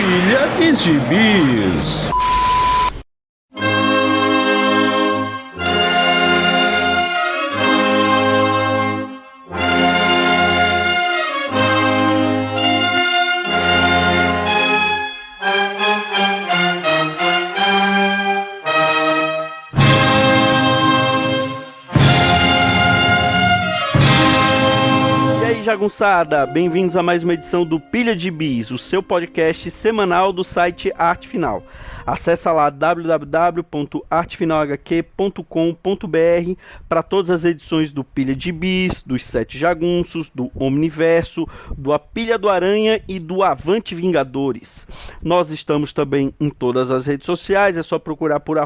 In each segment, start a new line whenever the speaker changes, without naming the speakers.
Pilha de Gibis.
Jagunçada, bem-vindos a mais uma edição do Pilha de Bis, o seu podcast semanal do site Arte Final. Acesse lá www.artefinalhq.com.br para todas as edições do Pilha de Bis, dos Sete Jagunços, do Omniverso, do A Pilha do Aranha e do Avante Vingadores. Nós estamos também em todas as redes sociais, é só procurar por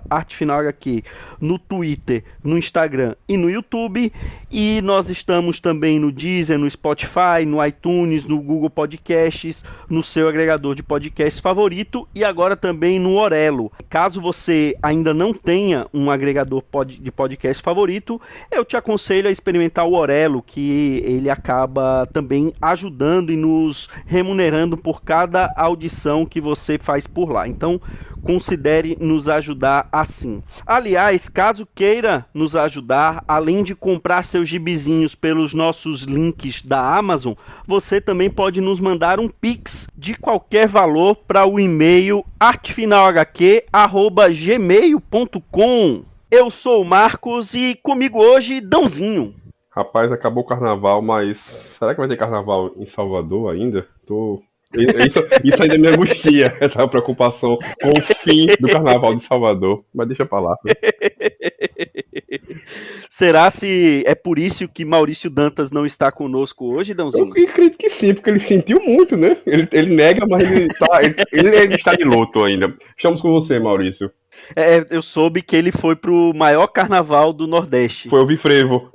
@artefinalhq no Twitter, no Instagram e no YouTube. E nós estamos também no Deezer, no Spotify, no iTunes, no Google Podcasts, no seu agregador de podcasts favorito e agora também no Orelo. Caso você ainda não tenha um agregador de podcast favorito, eu te aconselho a experimentar o Orelo, que ele acaba também ajudando e nos remunerando por cada audição que você faz por lá. Então, considere nos ajudar assim. Aliás, caso queira nos ajudar, além de comprar seus gibizinhos pelos nossos links da Amazon, você também pode nos mandar um Pix de qualquer valor para o e-mail artefinalhq@gmail.com. Eu sou o Marcos e comigo hoje, Dãozinho.
Rapaz, acabou o carnaval, mas será que vai ter carnaval em Salvador ainda? Isso ainda me angustia, essa preocupação com o fim do carnaval de Salvador. Mas deixa pra lá. Né?
Será se é por isso que Maurício Dantas não está conosco hoje, Dãozinho?
Eu acredito que sim, porque ele sentiu muito, né? Ele nega, mas ele está de luto ainda. Estamos com você, Maurício.
Eu soube que ele foi pro maior carnaval do Nordeste.
Foi ouvir frevo.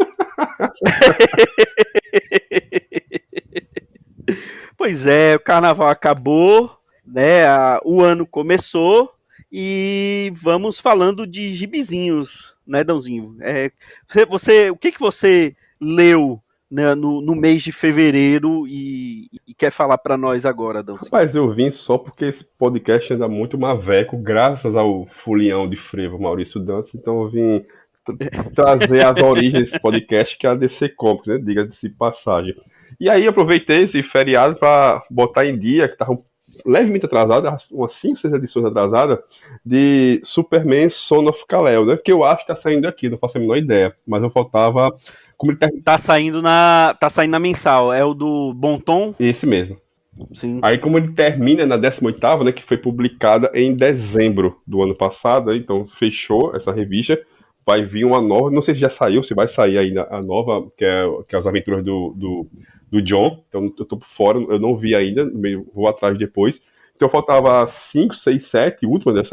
Pois é, o carnaval acabou, né? O ano começou e vamos falando de gibizinhos, né, Dãozinho? O que você leu, né, no mês de fevereiro e quer falar para nós agora, Dãozinho?
Rapaz, eu vim só porque esse podcast anda muito maveco, graças ao fulião de frevo Maurício Dantas, então eu vim trazer as origens desse podcast, que é a DC Comics, né? Diga-se de passagem. E aí aproveitei esse feriado para botar em dia, que estava levemente atrasado, umas 5, 6 edições atrasadas, de Superman Son of Kal-El, né? Que eu acho que tá saindo aqui, não faço a menor ideia. Mas eu faltava...
Tá saindo na mensal, é o do Bom Tom?
Esse mesmo.
Sim.
Aí como ele termina na 18ª, né? Que foi publicada em dezembro do ano passado, né, então fechou essa revista. Vai vir uma nova, não sei se já saiu, se vai sair ainda a nova, que é as aventuras do John. Então eu tô por fora, eu não vi ainda, vou atrás depois. Então faltava 5, 6, 7 últimas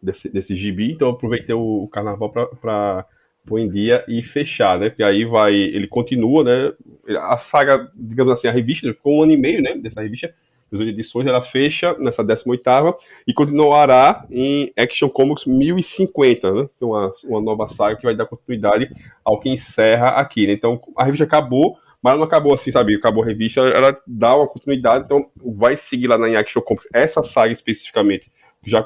desse gibi, então eu aproveitei o carnaval pra pôr em dia e fechar, né? Porque aí ele continua, né? A saga, digamos assim, a revista, ficou 1 ano e meio, né? Dessa revista. 18 edições, ela fecha nessa 18ª e continuará em Action Comics 1050, né? Então, uma nova saga que vai dar continuidade ao que encerra aqui, né? Então, a revista acabou, mas ela não acabou assim, sabe? Acabou a revista, ela dá uma continuidade, então vai seguir lá na Action Comics essa saga especificamente, já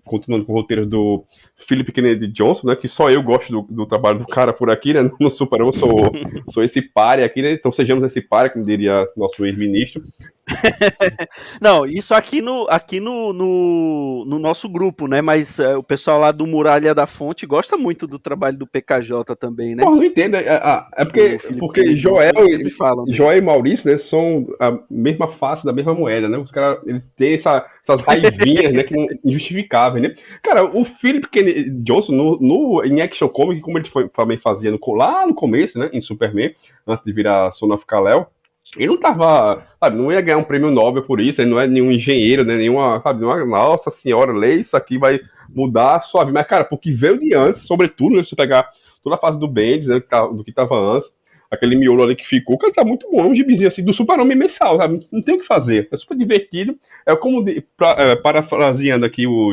continuando com o roteiro do Philip Kennedy Johnson, né? Que só eu gosto do trabalho do cara por aqui, né? No Super-Homem sou esse páreo aqui, né? Então sejamos esse páreo, como diria nosso ex-ministro.
Não, isso aqui no nosso grupo, né? Mas o pessoal lá do Muralha da Fonte gosta muito do trabalho do PKJ também, né?
Pô, não entendo. Porque Joel e Maurício, né, são a mesma face da mesma moeda, né? Os caras têm essas raivinhas, né, que não injustificáveis, né? Cara, o Philip Kennedy Johnson, em Action Comics, como ele também fazia lá no começo, né, em Superman, antes de virar Son of Kal-El, ele não tava, sabe, não ia ganhar um prêmio Nobel por isso, ele não é nenhum engenheiro, né, nossa senhora, lei, isso aqui vai mudar a sua vida. Mas, cara, porque veio de antes, sobretudo, né, se você pegar toda a fase do Bendis, né, do que tava antes, aquele miolo ali que ficou, cara, tá muito bom, é um gibizinho assim, do Super-Homem mensal, sabe, não tem o que fazer, é super divertido, parafraseando aqui o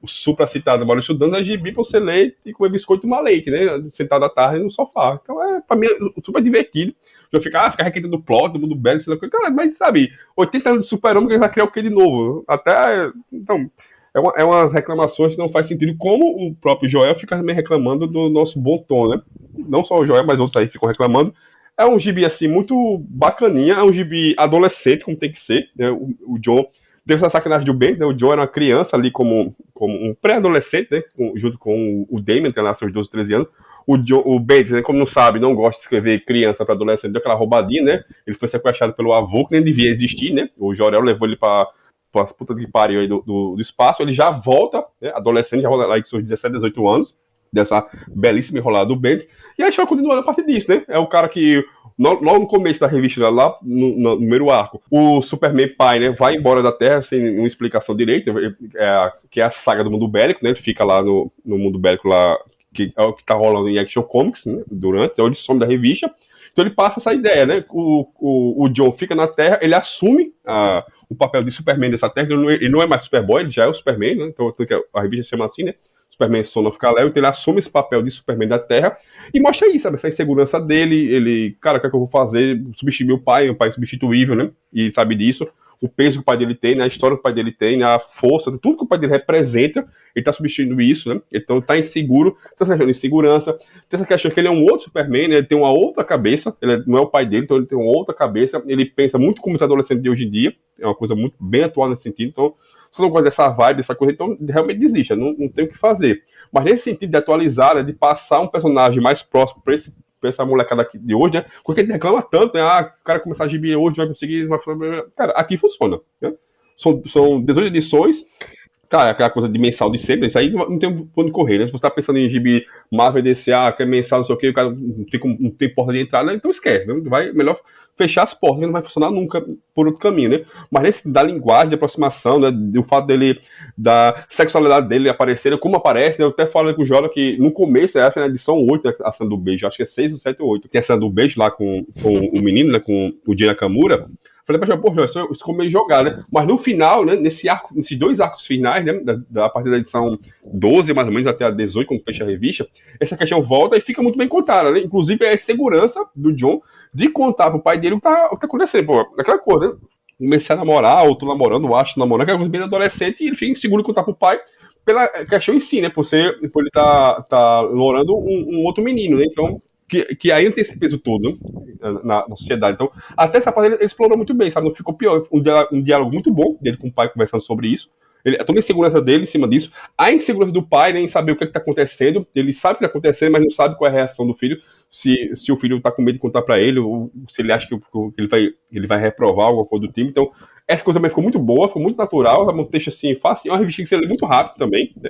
supra-citado Maurício Dantas, é gibi pra você ler e comer biscoito e tomar leite, né, sentado à tarde no sofá. Então, pra mim, é super divertido. Então fica requentando o plot do mundo bélico, sei lá, cara, mas sabe, 80 anos de super-homem que ele vai criar o que de novo? Até, então, é umas reclamações que não faz sentido, como o próprio Joel fica também reclamando do nosso bom tom, né? Não só o Joel, mas outros aí ficam reclamando. É um gibi, assim, muito bacaninha, é um gibi adolescente, como tem que ser, né? O John teve essa sacanagem do Ben, né? O John era uma criança ali como um pré-adolescente, né? Junto com o Damien, que nasceu aos 12, 13 anos. O Bates, né, como não sabe, não gosta de escrever criança para adolescente, deu aquela roubadinha, né? Ele foi sequestrado pelo avô, que nem devia existir, né? O Jor-El levou ele para as putas que pariu aí do espaço. Ele já volta, né, adolescente, já volta lá com seus 17, 18 anos, dessa belíssima enrolada do Bates. E a gente vai continuando a partir disso, né? É o cara que, logo no começo da revista, lá no primeiro arco, o Superman pai, né, vai embora da Terra sem uma explicação direita, que é a saga do mundo bélico, né? Ele fica lá no mundo bélico lá, que é o que tá rolando em Action Comics, né, então ele some da revista. Então ele passa essa ideia, né? O John fica na Terra, ele assume o papel de Superman dessa Terra, ele não é mais Superboy, ele já é o Superman, né? Então a revista se chama assim, né? Superman Son of Kal-El, então ele assume esse papel de Superman da Terra e mostra aí, sabe, essa insegurança dele, ele, cara, o que é que eu vou fazer? Substituir meu pai é substituível, né? E sabe disso. O peso que o pai dele tem, né, a história que o pai dele tem, né, a força, tudo que o pai dele representa, ele tá substituindo isso, né? Então tá inseguro, tem essa questão de insegurança, tem essa questão que ele é um outro Superman, né, ele tem uma outra cabeça, ele não é o pai dele, então ele tem uma outra cabeça, ele pensa muito como os adolescentes de hoje em dia, é uma coisa muito bem atual nesse sentido, então se não gosta dessa vibe, dessa coisa, então realmente desista, não tem o que fazer. Mas nesse sentido de atualizar, né, de passar um personagem mais próximo para essa molecada aqui de hoje, né? Porque a gente reclama tanto, né? O cara começar a gibi hoje, vai conseguir. Cara, aqui funciona, né? São 18 edições. Cara, aquela coisa de mensal de sempre, isso aí não tem onde correr, né? Se você tá pensando em gibi Marvel DCA, que é mensal, não sei o que, o cara não tem porta de entrada, então esquece, né? Melhor fechar as portas, não vai funcionar nunca por outro caminho, né? Mas nesse da linguagem, de aproximação, né? Do fato dele, da sexualidade dele aparecer, como aparece, né? Eu até falei com o Jora que no começo, eu acho que na edição 8, né, a cena do beijo, acho que é 6 ou 7 ou 8, tem a cena do beijo lá com o menino, né? Com o Jin Nakamura. Falei pra João, pô, João, isso ficou meio jogado, né? Mas no final, né, nesses dois arcos finais, né, da partir da edição 12, mais ou menos, até a 18, quando fecha a revista, essa questão volta e fica muito bem contada, né? Inclusive, é a segurança do John de contar pro pai dele o que tá acontecendo, pô, aquela coisa, né? Comecei a namorar, ou tô namorando, ou acho namorando, aquela coisa bem adolescente, e ele fica inseguro de contar pro pai pela questão em si, né? Por ele tá namorando um outro menino, né? Então, que aí não tem esse peso todo, né, na sociedade. Então, até essa parte ele explorou muito bem, sabe? Não ficou pior. Um diálogo muito bom dele com o pai conversando sobre isso. Toda a insegurança dele em cima disso. A insegurança do pai, né, em saber o que está acontecendo. Ele sabe o que está acontecendo, mas não sabe qual é a reação do filho. Se o filho está com medo de contar para ele, ou se ele acha que ele vai reprovar alguma coisa do time. Então, essa coisa também ficou muito boa, ficou muito natural. É um texto assim, fácil. É uma revista que você lê muito rápido também, né?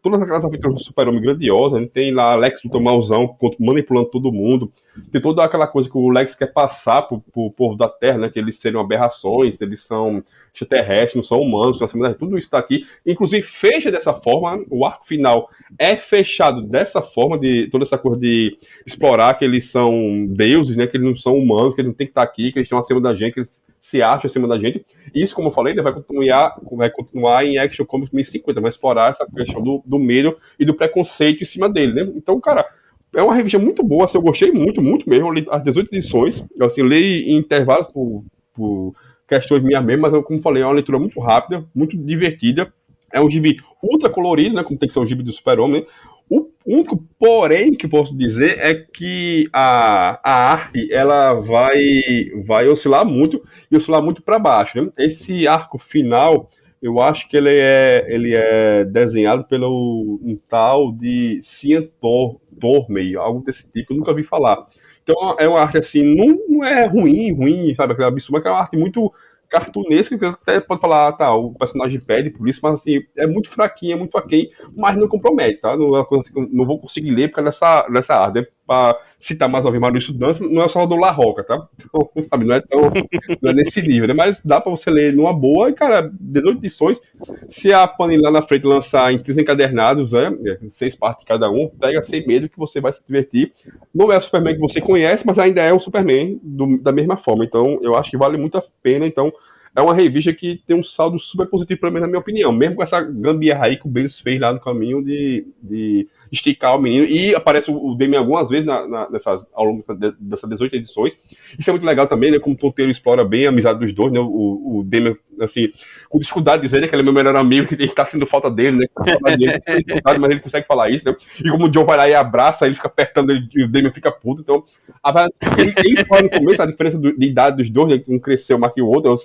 Todas aquelas aventuras do Super-Homem grandiosas, a gente tem lá Lex Luthor mauzão, manipulando todo mundo, tem toda aquela coisa que o Lex quer passar pro povo da Terra, né, que eles seriam aberrações, eles são extraterrestres, não são humanos, tudo isso está aqui, inclusive fecha dessa forma, o arco final é fechado dessa forma, de toda essa coisa de explorar que eles são deuses, né, que eles não são humanos, que eles não tem que estar aqui, que eles estão acima da gente, que eles se acham acima da gente. Isso, como eu falei, ele vai continuar em Action Comics 1050, vai explorar essa questão do medo e do preconceito em cima dele, né? Então, cara, é uma revista muito boa, assim, eu gostei muito, muito mesmo. Eu li as 18 edições, eu assim, li em intervalos por questões minhas mesmo, mas, como falei, é uma leitura muito rápida, muito divertida. É um gibi ultra colorido, né? Como tem que ser um gibi do Super-Homem. O único porém que posso dizer é que a arte ela vai oscilar muito e oscilar muito para baixo, né? Esse arco final, eu acho que ele é desenhado pelo um tal de Cian Tormey, algo desse tipo, eu nunca vi falar. Então é uma arte assim, não é ruim, sabe? Aquela absurda, mas é uma arte muito cartunesca, que até pode falar, tá, o personagem pede por isso, mas assim, é muito fraquinha, muito aquém, mas não compromete, tá? Não é uma coisa assim que eu não vou conseguir ler por causa dessa arte, né? Pra citar mais uma vez Maurício Dança, não é só do La Roca, tá? Então, sabe, não é nesse nível, né? Mas dá pra você ler numa boa, e cara, 18 edições, se a Panini lá na frente lançar em 15 encadernados, 6 partes cada um, pega sem medo que você vai se divertir. Não é o Superman que você conhece, mas ainda é o Superman da mesma forma, então eu acho que vale muito a pena, então é uma revista que tem um saldo super positivo, pelo menos na minha opinião, mesmo com essa gambiarra aí que o Bendis fez lá no caminho de esticar o menino, e aparece o Damian algumas vezes ao longo dessas 18 edições. Isso é muito legal também, né, como o Tonteiro explora bem a amizade dos dois, né, o Damian, assim, com dificuldade de dizer, né, que ele é meu melhor amigo, que está sendo falta dele, né, mas ele consegue falar isso, né, e como o John vai lá e abraça, ele fica apertando ele, e o Damian fica puto, então, ele explora no começo a diferença de idade dos dois, né, um cresceu mais que o outro, eu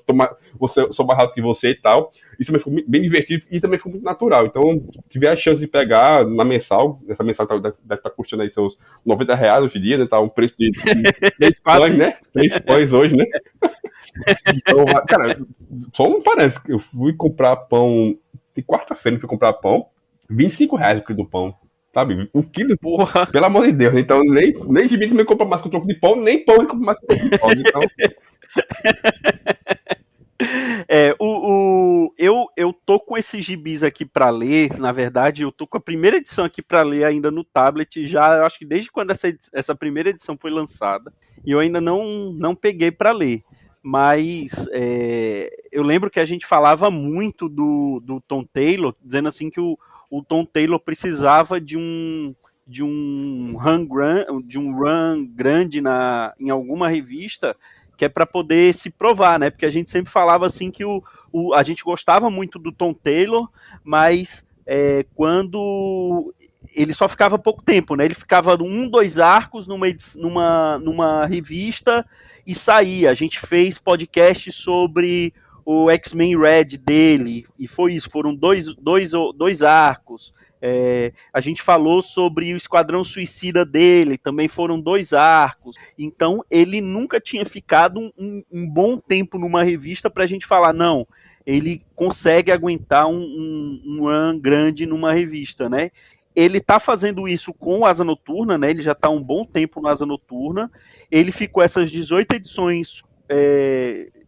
sou mais alto que você e tal. Isso também ficou bem divertido e também ficou muito natural. Então, se tiver a chance de pegar na mensal, essa mensal deve estar custando aí seus R$90 hoje em dia, né? Tá um preço de 3 pães, né? 3 pães hoje, né? Então, cara, só não parece que eu fui comprar pão de quarta-feira, fui comprar pão, R$25 o quilo do pão. Sabe? O quilo, porra, pelo amor de Deus. Então, nem gibi também compra mais com troco de pão, nem pão compra mais com troco de pão. Então.
Eu tô com esses gibis aqui para ler, na verdade, eu tô com a primeira edição aqui para ler ainda no tablet, já eu acho que desde quando essa primeira edição foi lançada, e eu ainda não peguei para ler, mas eu lembro que a gente falava muito do Tom Taylor, dizendo assim que o Tom Taylor precisava de um run grande em alguma revista, que é para poder se provar, né? Porque a gente sempre falava assim que a gente gostava muito do Tom Taylor, mas quando ele só ficava pouco tempo, né? Ele ficava 2 arcos numa revista e saía. A gente fez podcast sobre o X-Men Red dele, e foi isso, foram dois arcos. A gente falou sobre o Esquadrão Suicida dele, também foram 2 arcos. Então, ele nunca tinha ficado um bom tempo numa revista para a gente falar, não, ele consegue aguentar um run grande numa revista, né? Ele tá fazendo isso com o Asa Noturna, né? Ele já tá um bom tempo no Asa Noturna. Ele ficou essas 18 edições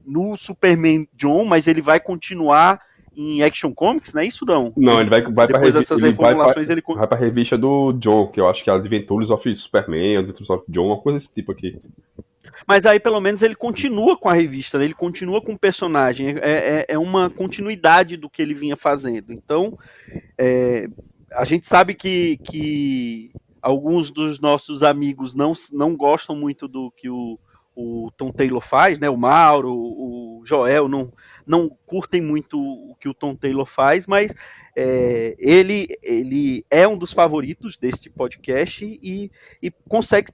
no Superman John, mas ele vai continuar em Action Comics, não é isso, Dão?
Não, ele vai para
reformulações, ele
vai para a revista do John, que eu acho que é Adventures of Superman, Adventures of John, uma coisa desse tipo aqui.
Mas aí, pelo menos, ele continua com a revista, né? Ele continua com o personagem. É uma continuidade do que ele vinha fazendo. Então, a gente sabe que alguns dos nossos amigos não gostam muito do que o Tom Taylor faz, né? O Mauro, o Joel não curtem muito o que o Tom Taylor faz, mas ele é um dos favoritos deste podcast e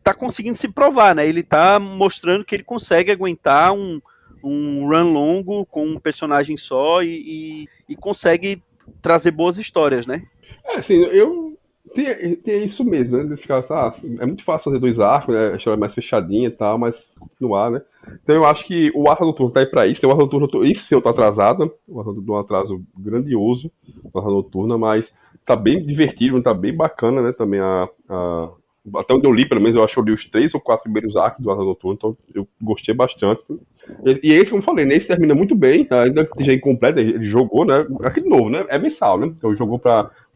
tá conseguindo se provar, né? Ele está mostrando que ele consegue aguentar um run longo com um personagem só e consegue trazer boas histórias, né?
Assim, tem isso mesmo, né? De ficar, é muito fácil fazer 2 arcos, né? A história é mais fechadinha e tal, mas continuar, né? Então eu acho que o Asa Noturna tá aí pra isso. Tem o Asa Noturna, isso sim, eu tô atrasado, né? O Asa Noturna é um atraso grandioso, o Asa Noturna, mas tá bem divertido, tá bem bacana, né? Também até onde eu li, pelo menos, eu acho que eu li os 3 ou 4 primeiros arcos do Asa Noturna, então eu gostei bastante. E esse, como eu falei, né? Esse termina muito bem, ainda que já incompleto, ele jogou, né? Aqui de novo, né? É mensal, né? Então jogou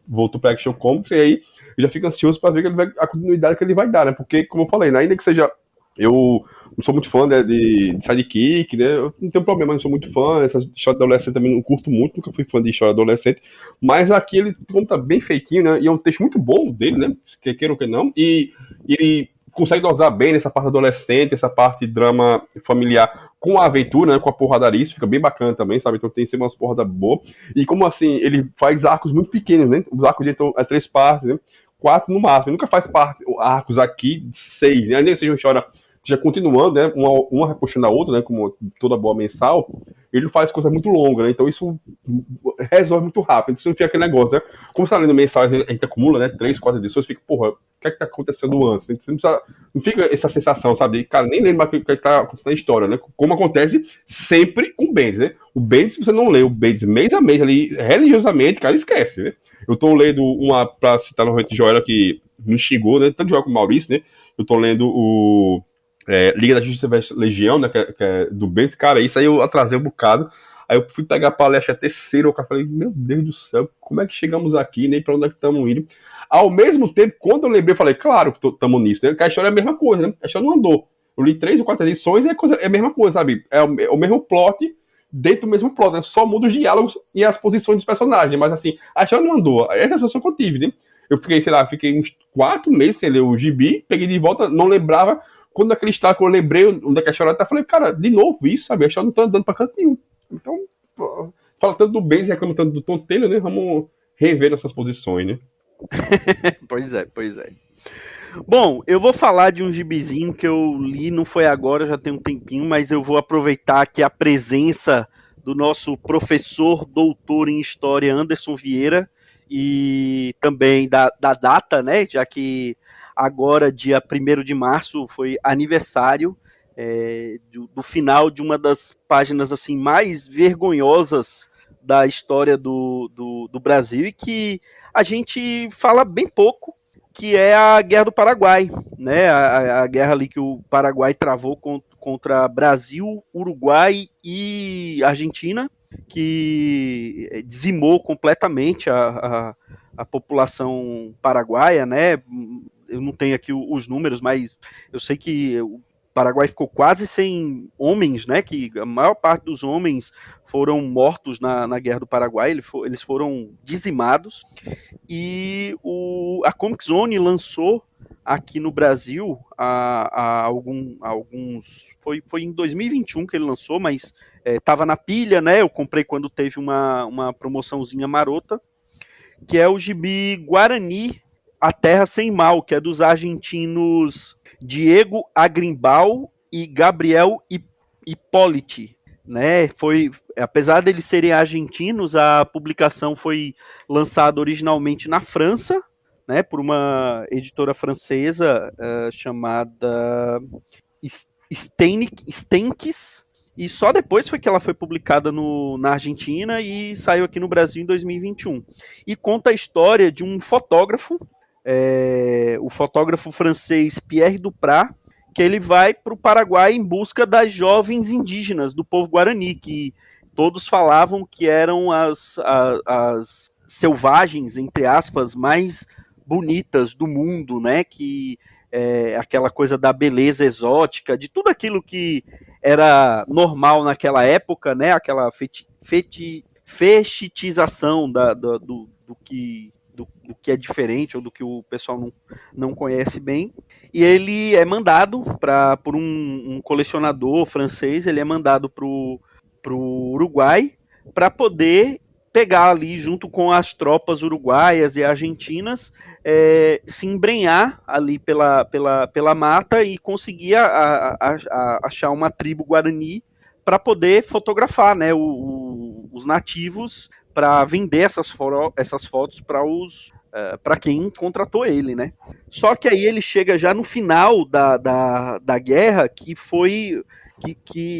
voltou para Action Comics, e aí eu já fico ansioso para ver a continuidade que ele vai dar, né? Porque, como eu falei, né, ainda que seja. Eu não sou muito fã, né, de sidekick, né? Eu não tenho problema, não sou muito fã. Essa história adolescente também não curto muito, nunca fui fã de história adolescente. Mas aqui ele, como tá bem feitinho, né? E é um texto muito bom dele, né? Que queira ou que não. E ele consegue dosar bem nessa parte adolescente, essa parte de drama familiar com a aventura, né, com a porradaria, isso fica bem bacana também, sabe? Então tem que ser umas porradas boas. E como assim, ele faz arcos muito pequenos, né? Os arcos dele é 3 partes, né? 4 no máximo. Ele nunca faz arcos aqui de 6, né? Ainda que seja uma história já continuando, né? Uma puxando a outra, né? Como toda boa mensal, ele não faz coisa muito longa, né? Então isso resolve muito rápido. Então você não fica aquele negócio, né? Como você tá lendo mensal, a gente acumula, né? 3, 4 edições, fica, porra, o que é que tá acontecendo antes? Você não fica essa sensação, sabe? Cara, nem lembra o que tá acontecendo na história, né? Como acontece sempre com o Bendis, né? O Bendis, se você não lê o Bendis mês a mês ali, religiosamente, cara, esquece, né? Eu tô lendo uma, pra citar novamente Joel, que me xingou, né? Tanto Joel como o Maurício, né? Eu tô lendo o Liga da Justiça vs Legião, né? Que é do Bendis. Cara, isso aí eu atrasei um bocado. Aí eu fui pegar a palestra terceira, o cara falei, meu Deus do céu, como é que chegamos aqui, nem pra onde é que estamos indo? Ao mesmo tempo, quando eu lembrei, eu falei, claro que estamos nisso, né? Porque a história é a mesma coisa, né? A história não andou. Eu li 3 ou 4 edições e é a mesma coisa, sabe? É o mesmo plot dentro do mesmo plot, né? Só muda os diálogos e as posições dos personagens, mas assim, a história não andou. Essa é a sensação que eu tive, né? Eu fiquei, sei lá, uns 4 meses sem ler o gibi, peguei de volta, não lembrava. Quando aquele estado que eu lembrei onde é que a história tá, falei, cara, de novo isso, sabe? A história não tá andando pra canto nenhum. Então, fala tanto do Benz e reclama tanto do Tom Taylor, né? Vamos rever nossas posições, né?
Pois é. Bom, eu vou falar de um gibizinho que eu li, não foi agora, já tem um tempinho, mas eu vou aproveitar aqui a presença do nosso professor doutor em História, Anderson Vieira, e também da data, né, já que agora, dia 1º de março, foi aniversário do final de uma das páginas assim mais vergonhosas da história do Brasil e que a gente fala bem pouco, que é a Guerra do Paraguai, né? A guerra ali que o Paraguai travou contra Brasil, Uruguai e Argentina, que dizimou completamente a população paraguaia, né? Eu não tenho aqui os números, mas eu sei que o Paraguai ficou quase sem homens, né? Que a maior parte dos homens foram mortos na Guerra do Paraguai, eles foram dizimados. E a Comic Zone lançou aqui no Brasil há alguns. Foi em 2021 que ele lançou, mas estava na pilha, né? Eu comprei quando teve uma promoçãozinha marota, que é o gibi Guarani, A Terra Sem Mal, que é dos argentinos Diego Agrimbal e Gabriel Hipóliti. Né, apesar deles serem argentinos, a publicação foi lançada originalmente na França, né, por uma editora francesa chamada Stenix, e só depois foi que ela foi publicada na Argentina e saiu aqui no Brasil em 2021. E conta a história de um fotógrafo, o fotógrafo francês Pierre Duprat, que ele vai para o Paraguai em busca das jovens indígenas do povo Guarani, que todos falavam que eram as selvagens, entre aspas, mais bonitas do mundo, né? Que aquela coisa da beleza exótica, de tudo aquilo que era normal naquela época, né? Aquela fetichização do que é diferente ou do que o pessoal não conhece bem. E ele é mandado por um colecionador francês, ele é mandado para o Uruguai para poder pegar ali junto com as tropas uruguaias e argentinas, se embrenhar ali pela mata e conseguir achar uma tribo guarani para poder fotografar, né, os nativos, para vender essas fotos para quem contratou ele, né? Só que aí ele chega já no final da guerra, que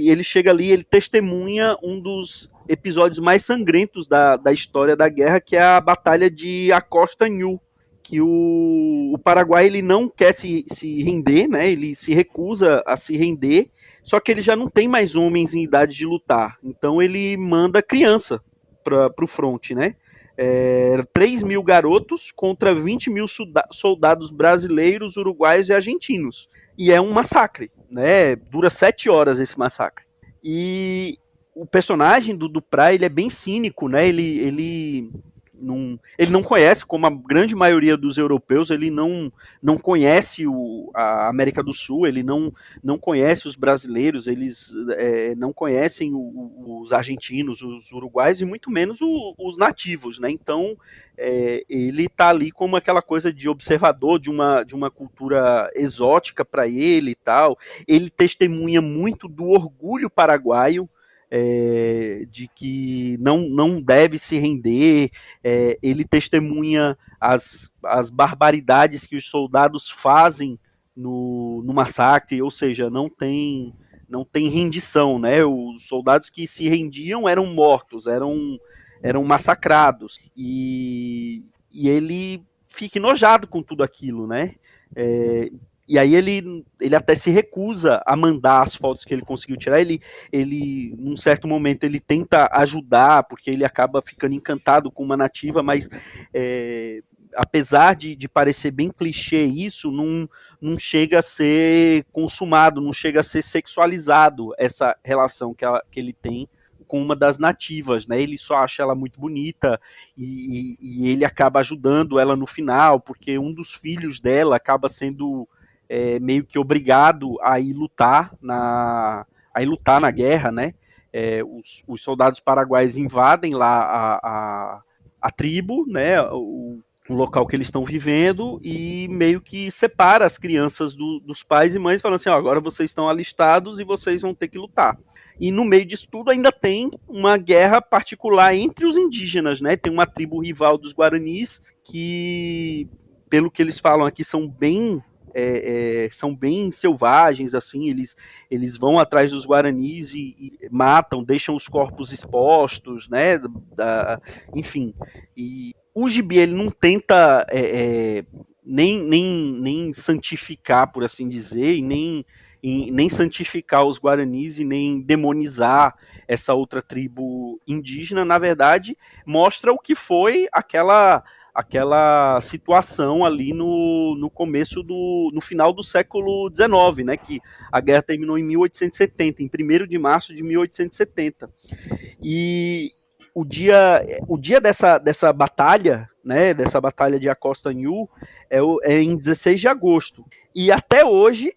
ele chega ali, ele testemunha um dos episódios mais sangrentos da história da guerra, que é a Batalha de Acosta Nhu, que o Paraguai ele não quer se render, né? Ele se recusa a se render, só que ele já não tem mais homens em idade de lutar, então ele manda criança para o front, né? 3.000 garotos contra 20.000 soldados brasileiros, uruguaios e argentinos. E é um massacre, né? Dura 7 horas esse massacre. E o personagem do Duprat, ele é bem cínico, né? Ele não conhece, como a grande maioria dos europeus, ele não conhece a América do Sul, ele não conhece os brasileiros, eles não conhecem os argentinos, os uruguaios e muito menos os nativos, né? Então ele está ali como aquela coisa de observador de uma cultura exótica para ele e tal. Ele testemunha muito do orgulho paraguaio, de que não deve se render. Ele testemunha as barbaridades que os soldados fazem no massacre, ou seja, não tem rendição, né? Os soldados que se rendiam eram mortos, eram massacrados, e ele fica enojado com tudo aquilo, né? E aí ele até se recusa a mandar as fotos que ele conseguiu tirar. Ele num certo momento, ele tenta ajudar, porque ele acaba ficando encantado com uma nativa, mas apesar de parecer bem clichê isso, não chega a ser consumado, não chega a ser sexualizado essa relação que ele tem com uma das nativas, né? Ele só acha ela muito bonita e ele acaba ajudando ela no final, porque um dos filhos dela acaba sendo meio que obrigado a ir lutar na guerra, né? Os soldados paraguaios invadem lá a tribo, né? O local que eles estão vivendo e meio que separa as crianças dos pais e mães, falando assim, ó, agora vocês estão alistados e vocês vão ter que lutar. E no meio disso tudo ainda tem uma guerra particular entre os indígenas, né? Tem uma tribo rival dos Guaranis que, pelo que eles falam aqui, são bem selvagens, assim, eles vão atrás dos Guaranis e matam, deixam os corpos expostos, né? Enfim, e o Gibi, ele não tenta nem santificar, por assim dizer, e nem santificar os Guaranis e nem demonizar essa outra tribo indígena. Na verdade, mostra o que foi aquela situação ali no começo no final do século XIX, né, que a guerra terminou em 1870, em 1º de março de 1870. E o dia dessa batalha, né, dessa batalha de Acosta Nhu, é em 16 de agosto. E até hoje,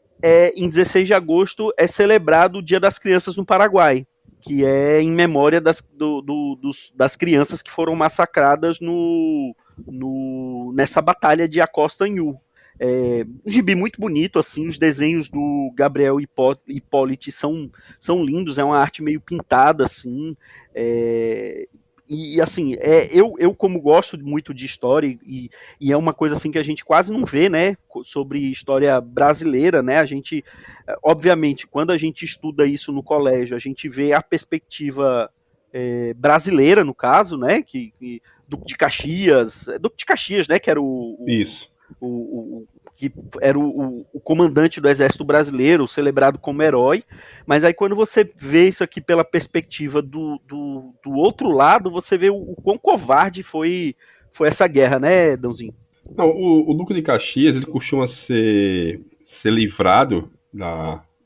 em 16 de agosto, é celebrado o Dia das Crianças no Paraguai, que é em memória das crianças que foram massacradas nessa batalha de Acosta Nhu. Um gibi muito bonito, assim, os desenhos do Gabriel Hipólito são lindos, é uma arte meio pintada, assim, e assim, eu como gosto muito de história, e é uma coisa assim que a gente quase não vê, né, sobre história brasileira, né, a gente, obviamente, quando a gente estuda isso no colégio, a gente vê a perspectiva brasileira, no caso, né, Duque de Caxias, né, que era
Isso.
que era o comandante do exército brasileiro, celebrado como herói, mas aí quando você vê isso aqui pela perspectiva do outro lado, você vê o quão covarde foi essa guerra, né, Dãozinho?
Não, o Duque de Caxias, ele costuma ser livrado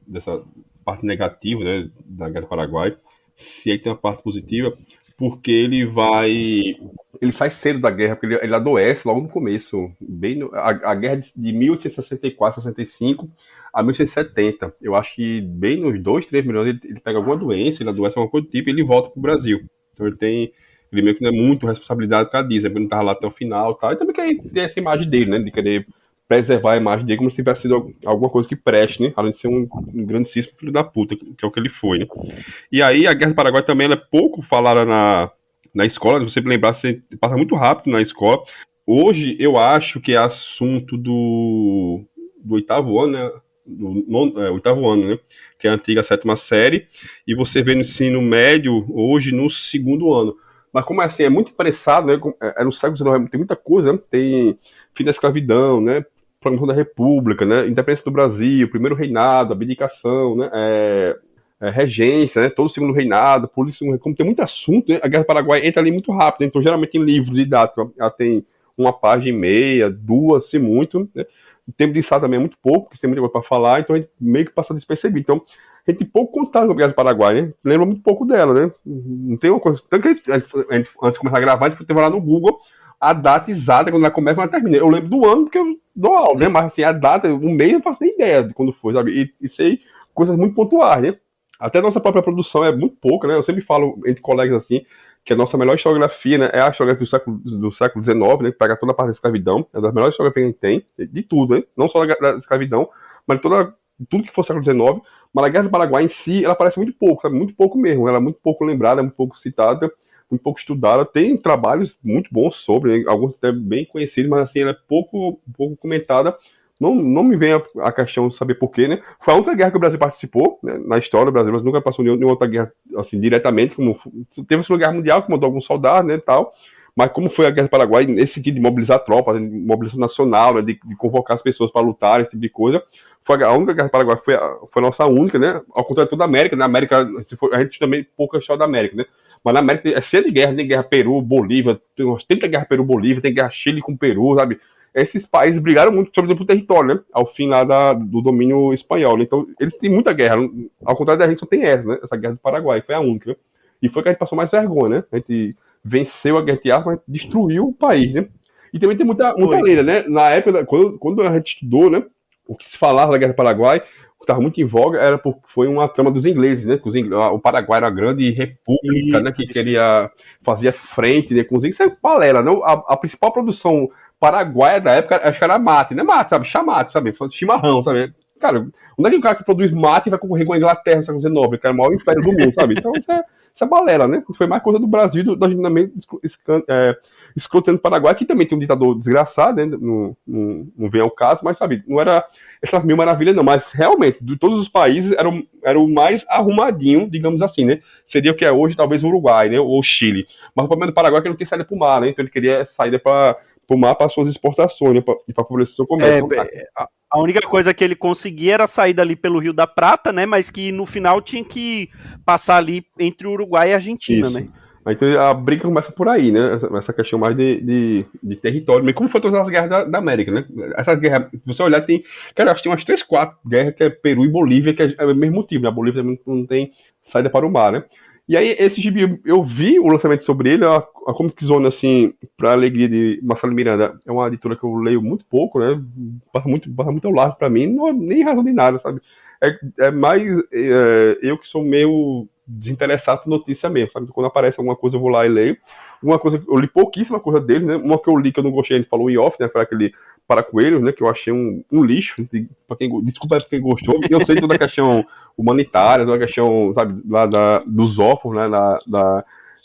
dessa parte negativa, né, da Guerra do Paraguai, se aí tem uma parte positiva, porque ele sai cedo da guerra, porque ele adoece logo no começo, a guerra de 1864, 65 a 1870, eu acho que bem nos 2, 3 milhões ele pega alguma doença, ele adoece alguma coisa do tipo, e ele volta pro Brasil. Então ele meio que não é muito responsabilidade por causa disso, ele não estava lá até o final e tal, e também quer ter essa imagem dele, né, de querer preservar a imagem dele como se tivesse sido alguma coisa que preste, né, além de ser um grandíssimo filho da puta, que é o que ele foi, né. E aí a Guerra do Paraguai também ela é pouco falada na escola, se você lembrar, você passa muito rápido na escola. Hoje eu acho que é assunto do 8º ano, né, do 8º ano, né, que é a antiga 7ª série, e você vê no ensino médio hoje no 2º ano. Mas como é assim, é muito apressado, né? No século XIX, tem muita coisa, né? Tem fim da escravidão, né? Proclamação da República, né? Independência do Brasil, primeiro reinado, abdicação, né? Regência, né? Todo o segundo reinado, política, como tem muito assunto, né? A Guerra do Paraguai entra ali muito rápido, né? Então geralmente em livro didático ela tem 1,5 página, 2, se muito, né? O tempo de sala também é muito pouco, porque tem muita coisa para falar, então a gente meio que passa despercebido. Então, a gente pouco contava com a Guerra do Paraguai, né? Lembra muito pouco dela, né? Não tem uma coisa. Tanto que a gente, antes de começar a gravar, a gente foi lá no Google a data exata, quando ela começa e ela termina. Eu lembro do ano, porque eu dou aula, né? Mas assim, a data, um mês, eu não faço nem ideia de quando foi, sabe? E sei coisas muito pontuais, né? Até a nossa própria produção é muito pouca, né? Eu sempre falo entre colegas assim, que a nossa melhor historiografia, né, é a historiografia do século XIX, né, que pega toda a parte da escravidão, é uma das melhores historiografias que a gente tem, de tudo, né, não só da escravidão, mas tudo que for século XIX, mas a Guerra do Paraguai em si, ela parece muito pouco, sabe? Muito pouco mesmo, ela é muito pouco lembrada, é muito pouco citada, muito pouco estudada, tem trabalhos muito bons sobre, né, alguns até bem conhecidos, mas assim, ela é pouco comentada. Não me vem a questão de saber porquê, né? Foi a única guerra que o Brasil participou, né, na história do Brasil, mas nunca passou nenhuma outra guerra, assim, diretamente, como teve a Segunda Guerra Mundial, que mandou alguns soldados, né, e tal, mas como foi a Guerra do Paraguai, nesse sentido de mobilizar tropas, de mobilização nacional, né, de convocar as pessoas para lutar, esse tipo de coisa, foi a única Guerra do Paraguai, foi a nossa única, né, ao contrário de toda a América, né, a gente também pouca história da América, né, mas na América é cheia de guerra, tem guerra Peru, Bolívia, tem umas 30 guerras Peru-Bolívia, tem guerra Chile com Peru, sabe? Esses países brigaram muito sobre o território, né? Ao fim lá do domínio espanhol. Né? Então, eles têm muita guerra. Ao contrário da gente, só tem essa, né? Essa guerra do Paraguai, foi a única. Né? E foi que a gente passou mais vergonha, né? A gente venceu a guerra de armas, mas destruiu o país, né? E também tem muita lenda, né? Na época, quando a gente estudou, né? O que se falava da Guerra do Paraguai, o que estava muito em voga foi uma trama dos ingleses, né? Que o Paraguai era uma grande república, né? Que fazia frente, né? Com os ingleses. Isso é balela, né? A principal produção paraguaia da época, acho que era mate, né? Mate, sabe? Chamate, sabe? Chimarrão, sabe? Cara, onde é que o cara que produz mate vai concorrer com a Inglaterra no século XIX, que era o maior império do mundo, sabe? Então isso é balela, né? Foi mais coisa do Brasil, do agendamento escrotando o Paraguai, que também tem um ditador desgraçado, né? Não vem ao caso, mas sabe, não era essas mil maravilhas, não, mas realmente, de todos os países, era o mais arrumadinho, digamos assim, né? Seria o que é hoje, talvez, o Uruguai, né? Ou o Chile. Mas o problema do Paraguai é que ele não tem saída para o mar, né? Então ele queria saída para o mar para suas exportações, né? E para favorecer o seu comércio.
A única coisa que ele conseguia era sair dali pelo Rio da Prata, né? Mas que no final tinha que passar ali entre o Uruguai e a Argentina,
isso,
né?
Então a briga começa por aí, né? Essa questão mais de território. Mas como foi todas as guerras da América, né? Essa guerra, se você olhar, cara, acho que tem umas 3, 4 guerras, que é Peru e Bolívia, que é o mesmo motivo, né? A Bolívia também não tem saída para o mar, né? E aí, esse gibi, eu vi o lançamento sobre ele, a Comic Zone, assim, pra alegria de Marcelo Miranda, é uma editora que eu leio muito pouco, né? Passa muito ao largo pra mim, não é nem razão de nada, sabe? É mais eu que sou meio desinteressado por notícia mesmo, sabe? Quando aparece alguma coisa eu vou lá e leio. Uma coisa, eu li pouquíssima coisa dele, né? Uma que eu li que eu não gostei, ele falou em off, né? Foi aquele Para Coelhos, né? Que eu achei um lixo. Desculpa pra quem gostou. Eu sei toda a questão humanitária, toda a questão, sabe, lá dos órfãos, né?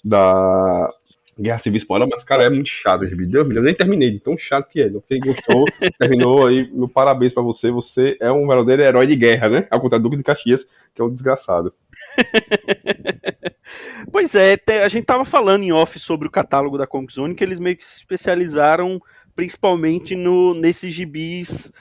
Da Guerra Civil Espanhola, mas, cara, é muito chato esse vídeo. Eu nem terminei, de tão chato que é. Quem gostou, terminou aí, meu parabéns pra você. Você é um verdadeiro herói de guerra, né? Ao contrário do Duque de Caxias, que é um desgraçado.
Pois é, a gente tava falando em off sobre o catálogo da Comic Zone, que eles meio que se especializaram principalmente nesses gibis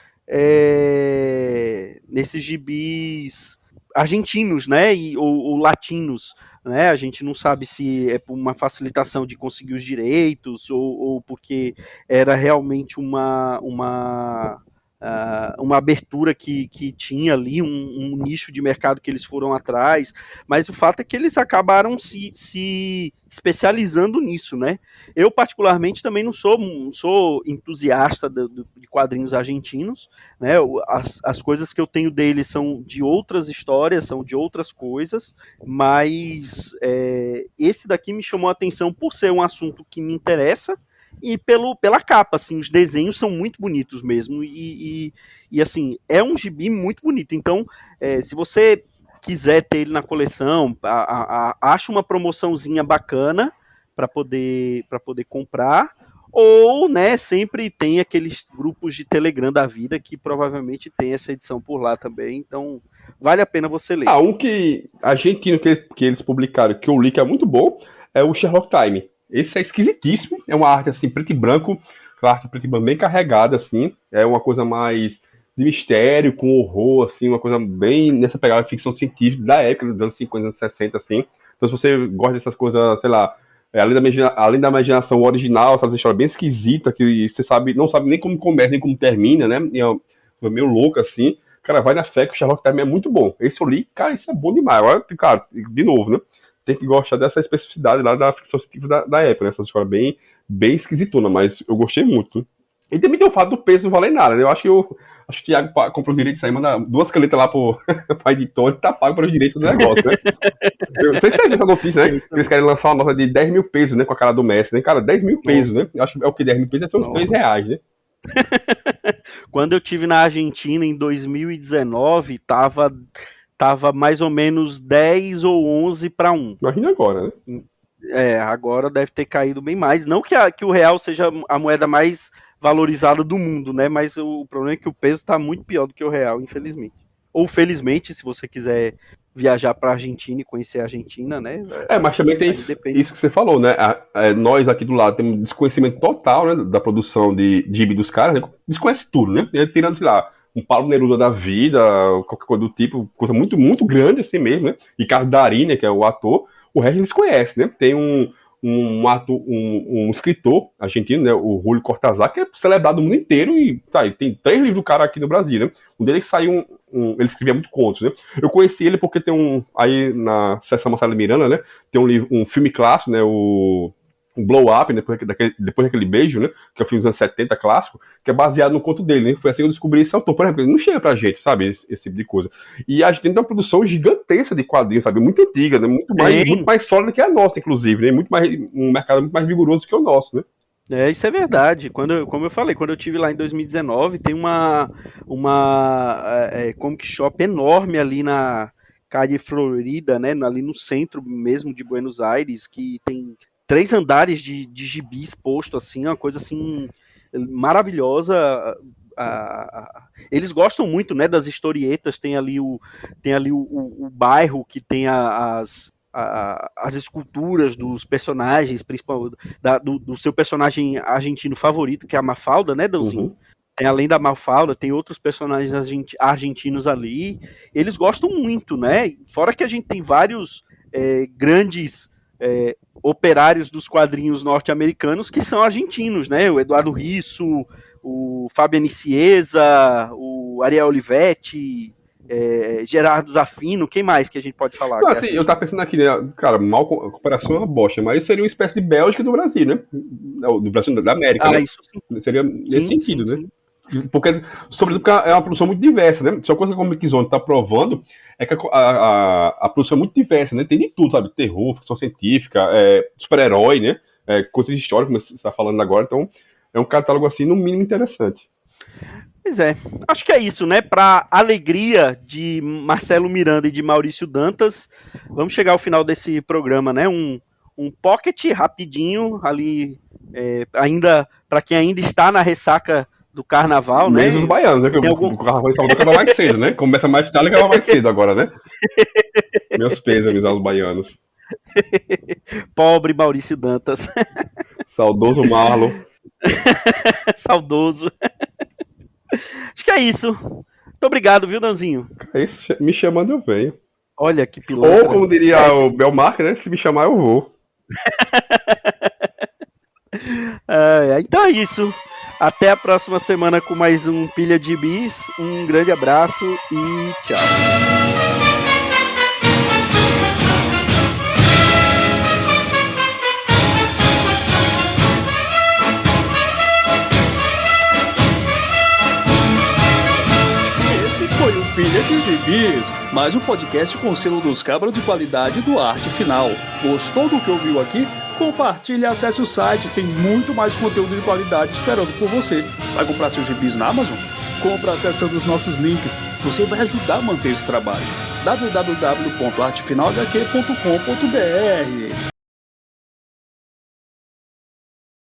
argentinos, né, ou latinos, né? A gente não sabe se é por uma facilitação de conseguir os direitos ou porque era realmente uma abertura que tinha ali, um nicho de mercado que eles foram atrás, mas o fato é que eles acabaram se especializando nisso, né? Eu, particularmente, também não sou entusiasta de quadrinhos argentinos, né? As coisas que eu tenho deles são de outras histórias, são de outras coisas, mas esse daqui me chamou a atenção por ser um assunto que me interessa, e pela capa, assim, os desenhos são muito bonitos mesmo, e assim, é um gibi muito bonito. Então, se você quiser ter ele na coleção, acha uma promoçãozinha bacana para poder comprar, ou, né, sempre tem aqueles grupos de Telegram da vida que provavelmente tem essa edição por lá também, então vale a pena você ler.
Um que argentino que eles publicaram, que eu li, que é muito bom, é o Sherlock Time. Esse é esquisitíssimo, é uma arte assim, preto e branco, uma arte preto e branco bem carregada, assim, é uma coisa mais de mistério, com horror, assim, uma coisa bem nessa pegada de ficção científica da época, dos anos 50, anos 60, assim. Então, se você gosta dessas coisas, sei lá, além da imaginação original, essas histórias bem esquisitas, que você não sabe nem como começa, nem como termina, né? E é meio louco, assim. Cara, vai na fé que o Sherlock também é muito bom. Esse eu li, cara, isso é bom demais. Agora, cara, de novo, né? Tem que gostar dessa especificidade lá da ficção científica da época, né? Essa história bem esquisitona, mas eu gostei muito. E também tem o fato do peso não valer nada, né? Eu acho que o Thiago comprou o direito de sair, manda 2 canetas lá pra editor e tá pago para o direito do negócio, né? Eu não sei se você viu essa notícia, né? Eles querem lançar uma nota de 10 mil pesos, né? Com a cara do Messi, né? Cara, 10 mil pesos, né? Eu acho que é o que 10 mil pesos, são uns 3 reais, né?
Quando eu tive na Argentina em 2019, tava mais ou menos 10 ou 11 para 1.
Imagina agora, né?
Agora deve ter caído bem mais. Não que o real seja a moeda mais valorizada do mundo, né? Mas o problema é que o peso está muito pior do que o real, infelizmente. Ou felizmente, se você quiser viajar para a Argentina e conhecer a Argentina, né?
Mas também tem isso que você falou, né? Nós aqui do lado temos desconhecimento total, né, da produção de gibi dos caras, né? Desconhece tudo, né? Tirando, sei lá, um Paulo Neruda da vida, qualquer coisa do tipo, coisa muito, muito grande assim mesmo, né? Ricardo Darín, né, que é o ator, o resto eles conhecem, né? Tem um escritor argentino, né, o Julio Cortázar, que é celebrado no mundo inteiro e tem 3 livros do cara aqui no Brasil, né? Um dele que saiu ele escrevia muito contos, né? Eu conheci ele porque tem aí na Seção Marcelo Miranda, né? Tem um filme clássico, né? O Blow Up, né, depois daquele beijo, né? Que é o filme dos anos 70 clássico, que é baseado no conto dele, né? Foi assim que eu descobri esse autor. Por exemplo, ele não chega pra gente, sabe? Esse tipo de coisa. E a gente tem uma produção gigantesca de quadrinhos, sabe? Muito antiga, né? Muito mais sólida que a nossa, inclusive, né? Um mercado muito mais vigoroso que o nosso, né?
Isso é verdade. Como eu falei, quando eu estive lá em 2019, tem uma comic shop enorme ali na Calle Florida, né? Ali no centro mesmo de Buenos Aires, que tem 3 andares de gibis posto, assim, uma coisa assim maravilhosa. Eles gostam muito, né, das historietas. Tem ali o bairro que tem as esculturas dos personagens, principalmente do seu personagem argentino favorito, que é a Mafalda, né, Dãozinho?
Uhum.
Além da Mafalda, tem outros personagens argentinos ali. Eles gostam muito, né? Fora que a gente tem vários grandes operários dos quadrinhos norte-americanos que são argentinos, né? O Eduardo Risso, o Fabian Nicieza, o Ariel Olivetti, Gerardo Zafino, quem mais que a gente pode falar?
Não, assim, eu tava pensando aqui, né, cara, a comparação é uma bosta, mas seria uma espécie de Bélgica do Brasil, né? Do Brasil, da América, né?
Isso sim.
Seria nesse sentido,
sim,
né?
sim.
Porque, sobretudo, porque é uma produção muito diversa, né? Só coisa que a Comic Zone tá provando é que a produção é muito diversa, né? Tem de tudo, sabe? Terror, ficção científica, super-herói, né? Coisas históricas, como você está falando agora. Então, é um catálogo, assim, no mínimo interessante.
Pois é, acho que é isso, né? Para alegria de Marcelo Miranda e de Maurício Dantas, vamos chegar ao final desse programa, né? Um pocket rapidinho ali, ainda para quem ainda está na ressaca do carnaval,
menos
né?
Os baianos, né? O carnaval em Salvador acaba mais cedo, né? Começa mais tarde e acaba mais cedo agora, né? Meus pêsames aos baianos.
Pobre Maurício Dantas.
Saudoso Marlon.
Saudoso. Acho que é isso. Muito obrigado, viu, Danzinho?
É isso, me chamando eu venho.
Olha que pilantra.
Ou, como diria o Belmarque, né? Se me chamar, eu vou.
Então é isso. Até a próxima semana com mais um Pilha de Bis. Um grande abraço e tchau.
Foi o Pilha de Gibis, mais um podcast com o selo dos cabras de qualidade do Arte Final. Gostou do que ouviu aqui? Compartilhe e acesse o site, tem muito mais conteúdo de qualidade esperando por você. Vai comprar seus gibis na Amazon? Compra acessando os nossos links, você vai ajudar a manter esse trabalho. www.artefinalhq.com.br